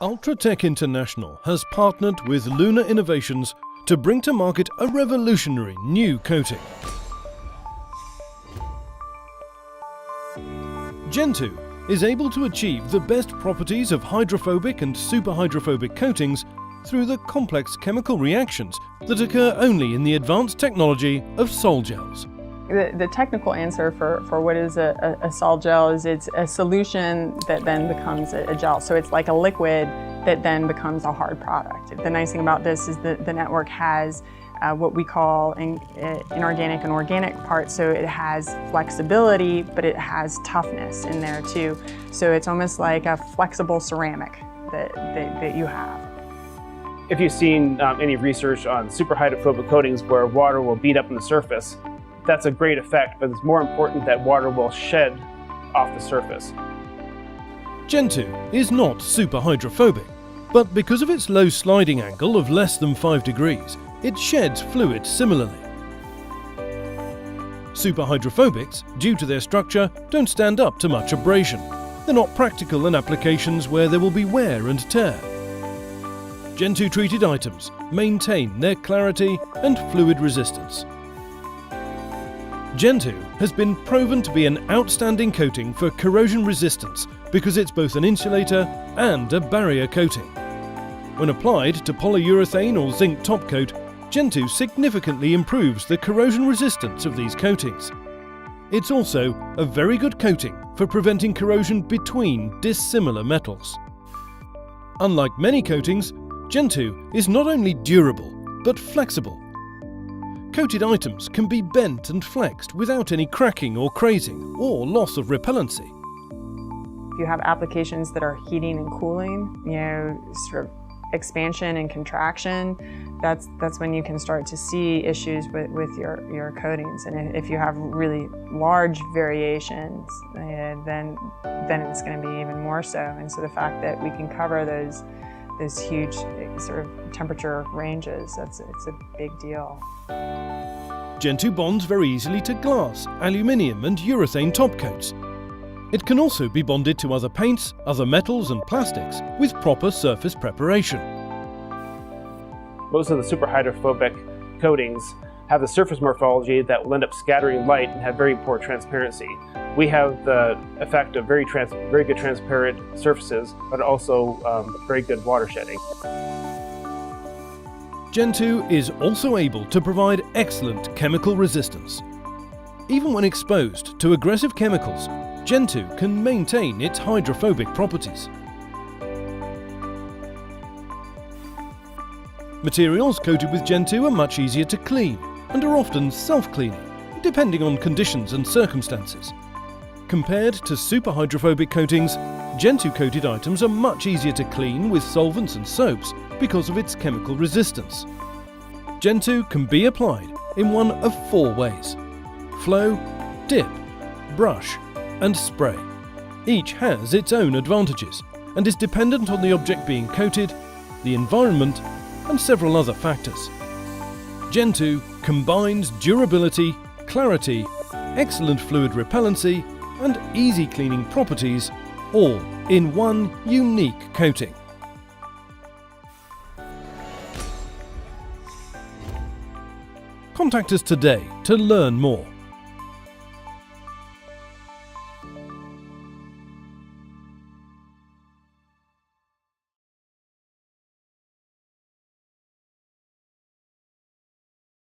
Ultratech International has partnered with Lunar Innovations to bring to market a revolutionary new coating. Gentoo is able to achieve the best properties of hydrophobic and superhydrophobic coatings through the complex chemical reactions that occur only in the advanced technology of sol gels. The technical answer for what is a sol gel is it's a solution that then becomes a gel. So it's like a liquid that then becomes a hard product. The nice thing about this is that the network has what we call inorganic and organic parts. So it has flexibility, but it has toughness in there too. So it's almost like a flexible ceramic that you have. If you've seen any research on superhydrophobic coatings where water will beat up on the surface, that's a great effect, but it's more important that water will shed off the surface. Gentoo is not superhydrophobic, but because of its low sliding angle of less than 5 degrees, it sheds fluid similarly. Superhydrophobics, due to their structure, don't stand up to much abrasion. They're not practical in applications where there will be wear and tear. Gentoo treated items maintain their clarity and fluid resistance. Gentoo has been proven to be an outstanding coating for corrosion resistance because it's both an insulator and a barrier coating. When applied to polyurethane or zinc top coat, Gentoo significantly improves the corrosion resistance of these coatings. It's also a very good coating for preventing corrosion between dissimilar metals. Unlike many coatings, Gentoo is not only durable, but flexible. Coated items can be bent and flexed without any cracking or crazing or loss of repellency. If you have applications that are heating and cooling, sort of expansion and contraction, that's when you can start to see issues with your coatings. And if you have really large variations, then it's going to be even more so. And so the fact that we can cover those huge sort of temperature ranges, it's a big deal. Gentoo bonds very easily to glass, aluminium and urethane top coats. It can also be bonded to other paints, other metals and plastics with proper surface preparation. Most of the superhydrophobic coatings have the surface morphology that will end up scattering light and have very poor transparency. We have the effect of very good transparent surfaces, but also very good water shedding. Gentoo is also able to provide excellent chemical resistance. Even when exposed to aggressive chemicals, Gentoo can maintain its hydrophobic properties. Materials coated with Gentoo are much easier to clean and are often self-cleaning, depending on conditions and circumstances. Compared to superhydrophobic coatings, Gentoo-coated items are much easier to clean with solvents and soaps because of its chemical resistance. Gentoo can be applied in one of 4 ways: flow, dip, brush, and spray. Each has its own advantages and is dependent on the object being coated, the environment, and several other factors. Gentoo combines durability, clarity, excellent fluid repellency, and easy cleaning properties, all in one unique coating. Contact us today to learn more.